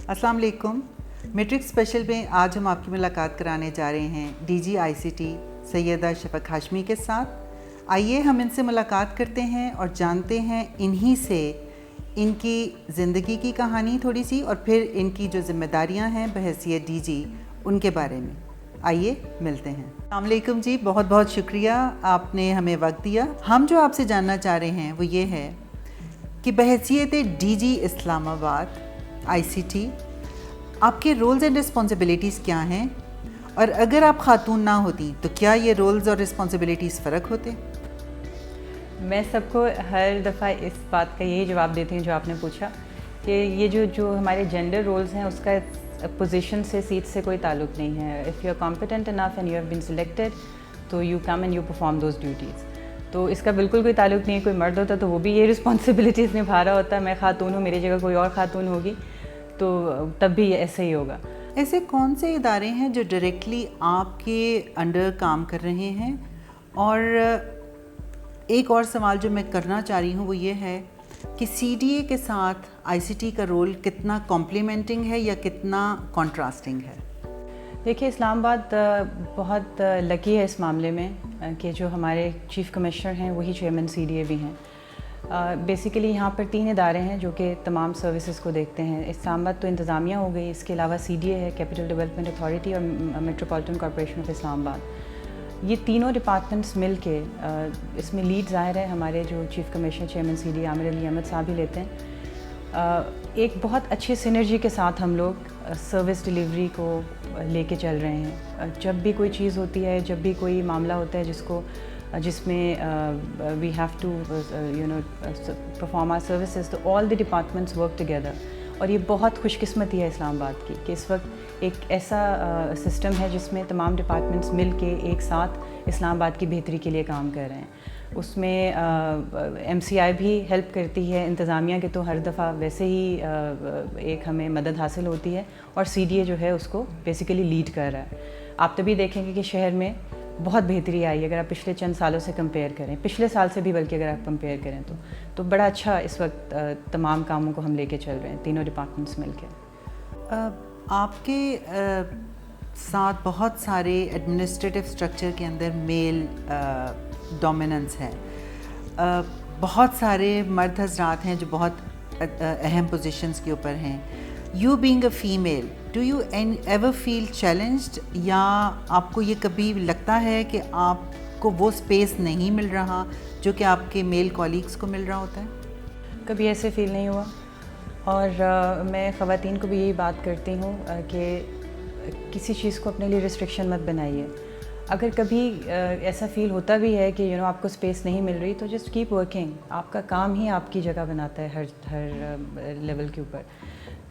अस्सलाम वालेकुम। Matric special में आज हम आपकी मुलाकात कराने जा रहे हैं डीजी आईसीटी सैयदा शफक हाशमी के साथ। आइए हम इनसे मुलाकात करते हैं और जानते हैं इन्हीं से इनकी ज़िंदगी की कहानी थोड़ी सी और फिर इनकी जो ज़िम्मेदारियां हैं बहैसियत डीजी उनके बारे में। आइए मिलते हैं। अस्सलाम वालेकुम जी, बहुत बहुत शुक्रिया आपने हमें वक्त दिया। हम जो आपसे जानना चाह रहे हैं वो ये है कि बहैसियत डीजी इस्लामाबाद आईसीटी आपके रोल्स एंड रिस्पॉन्सिबिलिटीज़ क्या हैं, और अगर आप खातून ना होती तो क्या ये रोल्स और रिस्पॉन्सिबिलिटीज़ फ़र्क होते? मैं सबको हर दफ़ा इस बात का यही जवाब देती हूँ जो आपने पूछा कि ये जो हमारे जेंडर रोल्स हैं उसका पोजीशन से, सीट से कोई ताल्लुक़ नहीं है। If you are competent enough and you have been selected तो you come and you perform those duties. तो इसका बिल्कुल कोई ताल्लुक़ नहीं है। कोई मर्द होता तो वो भी ये रिस्पॉन्सिबिलिटीज़ निभा रहा होता। मैं खातून हूँ, मेरी जगह कोई और खातून होगी तो तब भी ऐसे ही होगा। ऐसे कौन से इदारे हैं जो डायरेक्टली आपके अंडर काम कर रहे हैं? और एक और सवाल जो मैं करना चाह रही हूँ वो ये है कि सीडीए के साथ आईसीटी का रोल कितना कॉम्प्लीमेंटिंग है या कितना कॉन्ट्रास्टिंग है? देखिए, इस्लामाबाद बहुत लकी है इस मामले में कि जो हमारे चीफ़ कमिश्नर हैं वही चेयरमैन सीडीए भी हैं। बेसिकली यहाँ पर 3 इदारे हैं जो कि तमाम सर्विसेज को देखते हैं। इस्लामाबाद तो इंतज़ामिया हो गई, इसके अलावा सीडीए है, कैपिटल डेवलपमेंट अथॉरिटी और मेट्रोपॉलिटन कॉरपोरेशन ऑफ इस्लामाबाद। ये तीनों डिपार्टमेंट्स मिल के इसमें लीड ज़ाहिर है हमारे जो chief commissioner chairman CDA Amir Ali Ahmed साहब ही लेते हैं। एक बहुत अच्छी सिनर्जी के साथ हम लोग सर्विस डिलीवरी को लेके चल रहे हैं। जब भी कोई चीज़ होती है, जब भी कोई मामला होता है जिसमें we have to perform our services, तो all the departments work together. और ये बहुत खुशकिस्मती है इस्लामाबाद की कि इस वक्त एक ऐसा सिस्टम है जिसमें तमाम डिपार्टमेंट्स मिल के एक साथ इस्लामाबाद की बेहतरी के लिए काम कर रहे हैं। उसमें एमसीआई भी हेल्प करती है, इंतज़ामिया के तो हर दफ़ा वैसे ही एक हमें मदद हासिल होती है, और सीडीए जो है उसको बेसिकली लीड कर रहा है। आप तभी देखेंगे कि शहर में बहुत बेहतरी आई है अगर आप पिछले चंद सालों से कंपेयर करें, पिछले साल से भी बल्कि अगर आप कंपेयर करें तो बड़ा अच्छा इस वक्त तमाम कामों को हम लेके चल रहे हैं तीनों डिपार्टमेंट्स मिलके। आपके साथ बहुत सारे एडमिनिस्ट्रेटिव स्ट्रक्चर के अंदर मेल डोमिनेंस है। बहुत सारे मर्द हज़रात हैं जो बहुत अहम पोजीशंस के ऊपर हैं। You being a female, do you ever feel challenged, या आपको ये कभी लगता है कि आपको वो स्पेस नहीं मिल रहा जो कि आपके मेल कॉलीग्स को मिल रहा होता है? कभी ऐसे फ़ील नहीं हुआ, और मैं ख़वातीन को भी यही बात करती हूँ कि किसी चीज़ को अपने लिए रिस्ट्रिक्शन मत बनाइए। अगर कभी ऐसा फ़ील होता भी है कि आपको स्पेस नहीं मिल रही तो जस्ट कीप वर्किंग। आपका काम ही आपकी जगह बनाता है हर लेवल के ऊपर।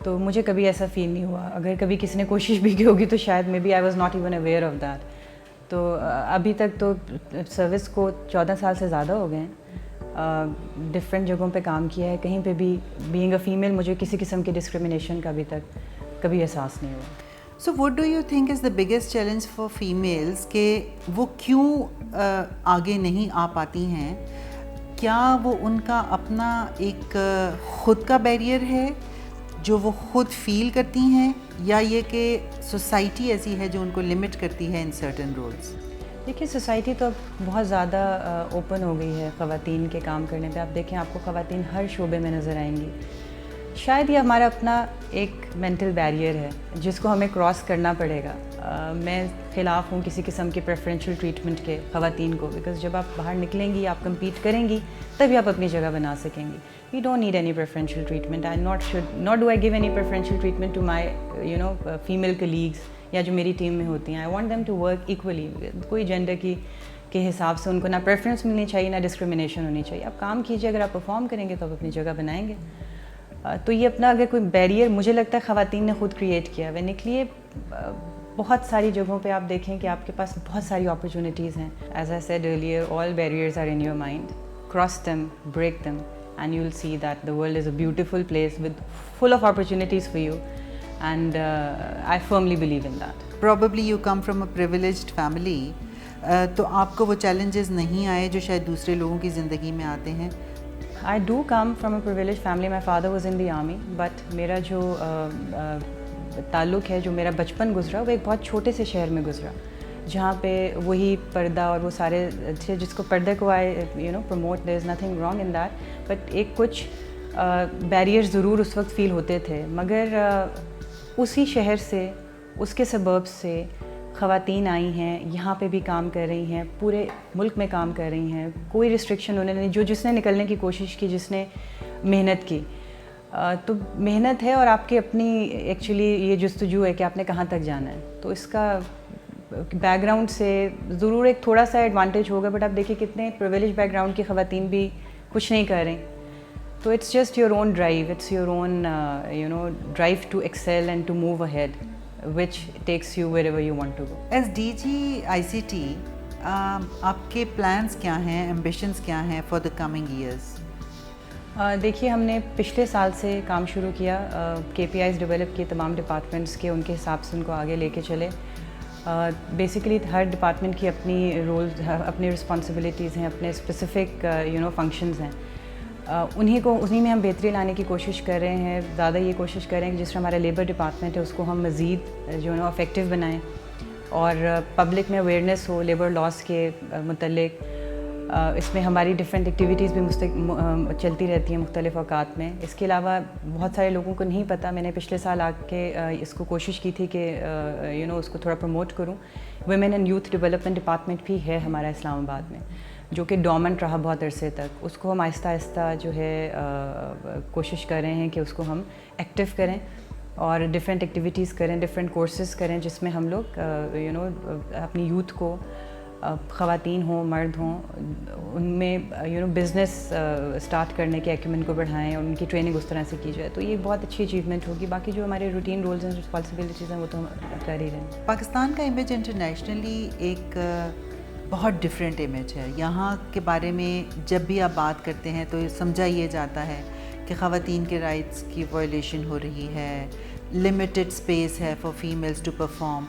तो मुझे कभी ऐसा फ़ील नहीं हुआ। अगर कभी किसी ने कोशिश भी की होगी तो शायद maybe I was not even aware of that. तो अभी तक तो सर्विस को 14 साल से ज़्यादा हो गए हैं। डिफरेंट जगहों पे काम किया है। कहीं पे भी बीइंग अ फीमेल मुझे किसी किस्म की डिस्क्रिमिनेशन का अभी तक कभी एहसास नहीं हुआ। So what do you think is the biggest challenge for females कि वो क्यों आगे नहीं आ पाती हैं? क्या वो उनका अपना एक ख़ुद का बैरियर है जो वो खुद फील करती हैं, या ये कि सोसाइटी ऐसी है जो उनको लिमिट करती है इन सर्टेन रोल्स? देखिए, सोसाइटी तो अब बहुत ज़्यादा ओपन हो गई है ख़वातीन के काम करने पे। आप देखें, आपको ख़वातीन हर शोबे में नज़र आएंगी। शायद ये हमारा अपना एक मेंटल बैरियर है जिसको हमें क्रॉस करना पड़ेगा। मैं ख़िलाफ़ हूँ किसी किस्म के प्रेफरेंशियल ट्रीटमेंट के ख़वातीन को, बिकॉज़ जब आप बाहर निकलेंगी, आप कम्पीट करेंगी, तभी आप अपनी जगह बना सकेंगी। We don't need any preferential treatment. I not do I give any preferential treatment to my female colleagues या जो मेरी टीम में होती हैं। I want them to work equally. कोई जेंडर के हिसाब से उनको ना प्रेफरेंस मिलनी चाहिए, ना डिस्क्रिमिनेशन होनी चाहिए। आप काम कीजिए, अगर आप परफॉर्म करेंगे तो आप अपनी जगह बनाएंगे। तो ये अपना अगर कोई बैरियर मुझे लगता है ख़वातीन ने खुद क्रिएट किया है। निकलिए, बहुत सारी जगहों पे आप देखें कि आपके पास बहुत सारी अपॉर्चुनिटीज़ हैं। As I said earlier, all barriers are in your mind. Cross them, break them, and you will see that the world is a beautiful place with full of opportunities for you, and I firmly believe in that. Probably you come from a privileged family, तो आपको वो challenges नहीं आए जो शायद दूसरे लोगों की ज़िंदगी में आते हैं? I do come from a privileged family. My father was in the army, but मेरा जो ताल्लुक़ है, जो मेरा बचपन गुजरा, वो एक बहुत छोटे से शहर में गुजरा, जहाँ पे वही पर्दा और वो सारे थे, जिसको पर्दे को promote, there is nothing wrong in that, but एक कुछ बैरियर्स ज़रूर उस वक्त फ़ील होते थे, मगर उसी शहर से, उसके सबब से ख़वातीन आई हैं, यहाँ पे भी काम कर रही हैं, पूरे मुल्क में काम कर रही हैं, कोई रिस्ट्रिक्शन उन्होंने नहीं, जिसने निकलने की कोशिश की, जिसने मेहनत की, तो मेहनत है और आपकी अपनी एक्चुअली ये जस्तजू है कि आपने कहाँ तक जाना है, तो इसका बैकग्राउंड से ज़रूर एक थोड़ा सा एडवांटेज होगा, बट आप देखिए कितने प्रिविलेज बैकग्राउंड की ख़वातीन भी कुछ नहीं कर रही, तो it's just your own drive, it's your own drive to excel and to move ahead, which takes you wherever you want to go. As DG ICT, आपके plans क्या हैं, ambitions क्या हैं for the coming years? देखिए, हमने पिछले साल से काम शुरू किया, KPIs डेवलप किए तमाम डिपार्टमेंट्स के, उनके हिसाब से उनको आगे लेके चले. बेसिकली हर डिपार्टमेंट की अपनी रोल्स, अपनी रिस्पॉन्सिबिलिटीज़ हैं, अपने स्पेसिफिक फंक्शंस हैं, उन्हीं में हम बेहतरी लाने की कोशिश कर रहे हैं. ज़्यादा ये कोशिश कर रहे हैं कि जिस तरह हमारा लेबर डिपार्टमेंट है उसको हम मज़ीद इफ़ेक्टिव बनाएं और पब्लिक में अवेयरनेस हो लेबर लॉस के मुतल्लिक. इसमें हमारी डिफरेंट एक्टिविटीज़ भी चलती रहती हैं मुख्तलिफ़ औकात में. इसके अलावा बहुत सारे लोगों को नहीं पता, मैंने पिछले साल आके इसको कोशिश की थी कि उसको थोड़ा प्रमोट करूं. Women and youth development department भी है हमारा इस्लामाबाद में, जो कि डोमेंट रहा बहुत अरसे तक. उसको हम आहिस्ता आहिस्ता जो है कोशिश कर रहे हैं कि उसको हम एक्टिव करें और डिफरेंट एक्टिविटीज़ करें, डिफरेंट कोर्सेज़ करें, जिसमें हम लोग अपनी यूथ को, ख़वातीन हों मर्द हों, उनमें बिज़नेस स्टार्ट करने के एक्यूमेंट को बढ़ाएं और उनकी ट्रेनिंग उस तरह से की जाए, तो ये बहुत अच्छी अचीवमेंट होगी. बाकी जो हमारे रूटीन रोल्स एंड रिस्पॉन्सिबिलिटीज़ हैं वो तो हम कर ही रहे हैं. पाकिस्तान का इमेज इंटरनेशनली एक बहुत डिफरेंट इमेज है. यहाँ के बारे में जब भी आप बात करते हैं तो समझा ये जाता है कि ख़वातीन के राइट्स की वायलेशन हो रही है, लिमिटेड स्पेस है for females to perform.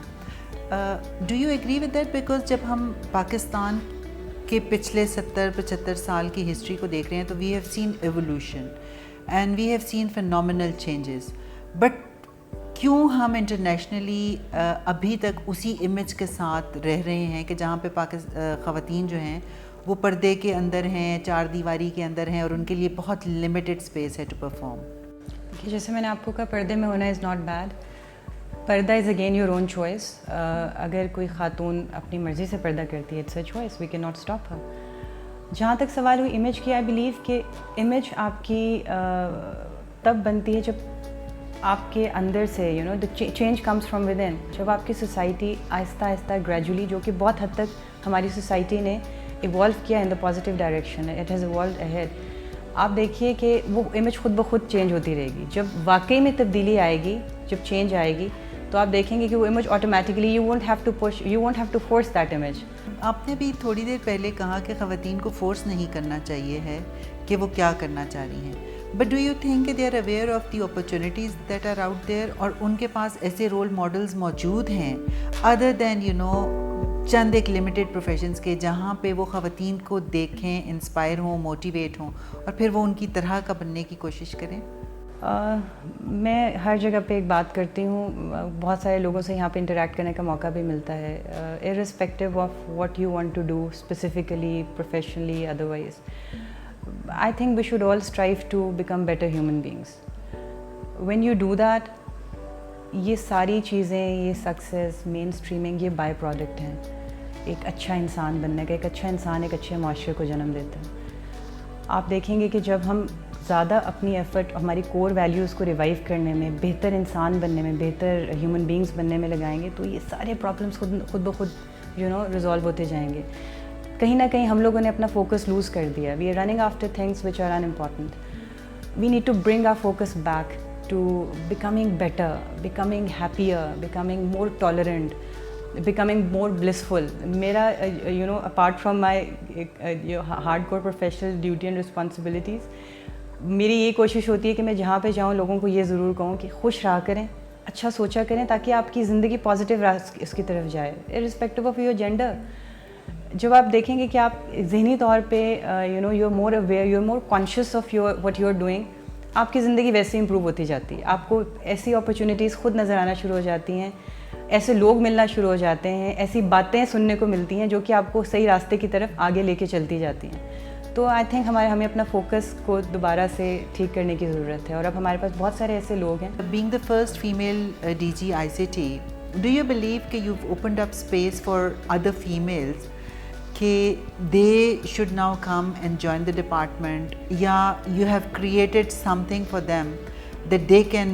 Do you agree with that? Because जब हम पाकिस्तान के पिछले 70-75 साल की हिस्ट्री को देख रहे हैं तो we have seen evolution and we have seen phenomenal changes, but क्यों हम इंटरनेशनली अभी तक उसी इमेज के साथ रह रहे हैं कि जहाँ पे ख़वातीन जो हैं वो पर्दे के अंदर हैं, चार दीवारी के अंदर हैं और उनके लिए बहुत लिमिटेड स्पेस है टू परफॉर्म. देखिए, जैसे मैंने आपको कहा, पर्दे में होना इज़ नॉट बैड. पर्दा is again your own choice. अगर कोई ख़ातून अपनी मर्ज़ी से पर्दा करती है, it's a choice, we can not stop her. जहाँ तक सवाल हुई इमेज की, आई बिलीव कि इमेज आपकी तब बनती है जब आपके अंदर से the change comes from with in. जब आपकी सोसाइटी आहिस्ता आहिस्ता ग्रेजुअली, जो कि बहुत हद तक हमारी सोसाइटी ने इवॉल्व किया in the positive direction, it has evolved ahead. आप देखिए कि वो इमेज खुद ब खुद चेंज होती रहेगी. जब वाकई में तब्दीली आएगी, जब चेंज आएगी, तो आप देखेंगे कि वो image automatically, you won't have to push, you won't have to force that image. आपने भी थोड़ी देर पहले कहा कि ख़वातीन को फोर्स नहीं करना चाहिए है कि वो क्या करना चाह रही हैं, but do you think they are aware of the opportunities that are out there, और उनके पास ऐसे रोल मॉडल्स मौजूद हैं अदर दैन चंद एक लिमिटेड प्रोफेशंस के, जहाँ पे वो ख़वातीन को देखें, इंस्पायर हों, मोटिवेट हों और फिर वो उनकी तरह का बनने की कोशिश करें? मैं हर जगह पे एक बात करती हूँ, बहुत सारे लोगों से यहाँ पे इंटरेक्ट करने का मौका भी मिलता है, irrespective of what you want to do specifically, professionally, otherwise. I think we should all strive to become better human beings. When you do that, ये सारी चीज़ें, ये सक्सेस, मेन स्ट्रीमिंग, ये बाय प्रोडक्ट हैं एक अच्छा इंसान बनने का. एक अच्छा इंसान एक अच्छे माशरे को जन्म देता है. आप देखेंगे कि जब हम ज़्यादा अपनी एफ़र्ट हमारी कोर वैल्यूज़ को रिवाइव करने में, बेहतर इंसान बनने में, बेहतर ह्यूमन बींग्स बनने में लगाएंगे, तो ये सारे प्रॉब्लम्स खुद ब खुद रिजॉल्व होते जाएंगे. कहीं ना कहीं हम लोगों ने अपना फोकस लूज़ कर दिया. We are running after things which are unimportant. We need to bring our focus back to becoming better, becoming happier, becoming more tolerant, becoming more blissful. मेरा apart from my hardcore professional duty and responsibilities, मेरी ये कोशिश होती है कि मैं जहाँ पे जाऊँ लोगों को ये ज़रूर कहूँ कि खुश रहा करें, अच्छा सोचा करें, ताकि आपकी ज़िंदगी पॉजिटिव इसकी तरफ जाए, irrespective of your gender. جب آپ دیکھیں گے کہ آپ ذہنی طور پہ you are more aware, you are more conscious of what you are doing, آپ کی زندگی ویسے امپروو ہوتی جاتی ہے. آپ کو ایسی اپرچونیٹیز خود نظر آنا شروع ہو جاتی ہیں، ایسے لوگ ملنا شروع ہو جاتے ہیں، ایسی باتیں سننے کو ملتی ہیں جو کہ آپ کو صحیح راستے کی طرف آگے لے کے چلتی جاتی ہیں. تو آئی تھنک ہمیں اپنا فوکس کو دوبارہ سے ٹھیک کرنے کی ضرورت ہے، اور اب ہمارے پاس بہت سارے ایسے لوگ ہیں. Being the first female DG ICT, do you believe that you've opened up space for other females کہ they should now come and join the department, یا you have created something for them that they can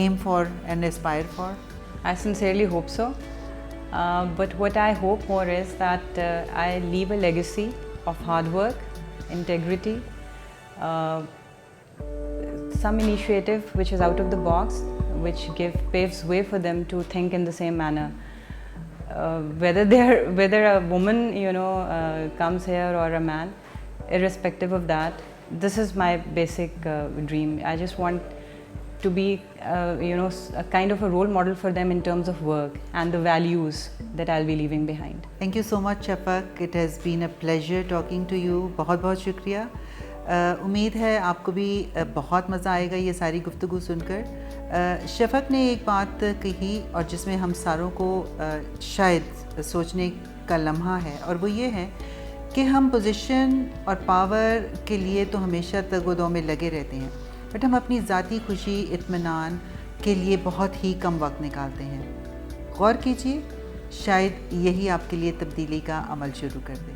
aim for and aspire for? I sincerely hope so. But what I hope more is that I leave a legacy of hard work, integrity, some initiative which is out of the box, which paves way for them to think in the same manner. Whether a woman comes here or a man, irrespective of that, this is my basic dream. I just want to be a kind of a role model for them in terms of work and the values that I'll be leaving behind. Thank you so much Shafaq, it has been a pleasure talking to you. بہت بہت شکریہ. امید ہے آپ کو بھی بہت مزہ آئے گا یہ ساری گفتگو سن کر. شفق نے ایک بات کہی اور جس میں ہم ساروں کو شاید سوچنے کا لمحہ ہے، اور وہ یہ ہے کہ ہم پوزیشن اور پاور کے لیے تو ہمیشہ تگ و دو میں لگے رہتے ہیں، بٹ ہم اپنی ذاتی خوشی اطمینان کے لیے بہت ہی کم وقت نکالتے ہیں. غور کیجیے، شاید یہی آپ کے لیے تبدیلی کا عمل شروع کر دے.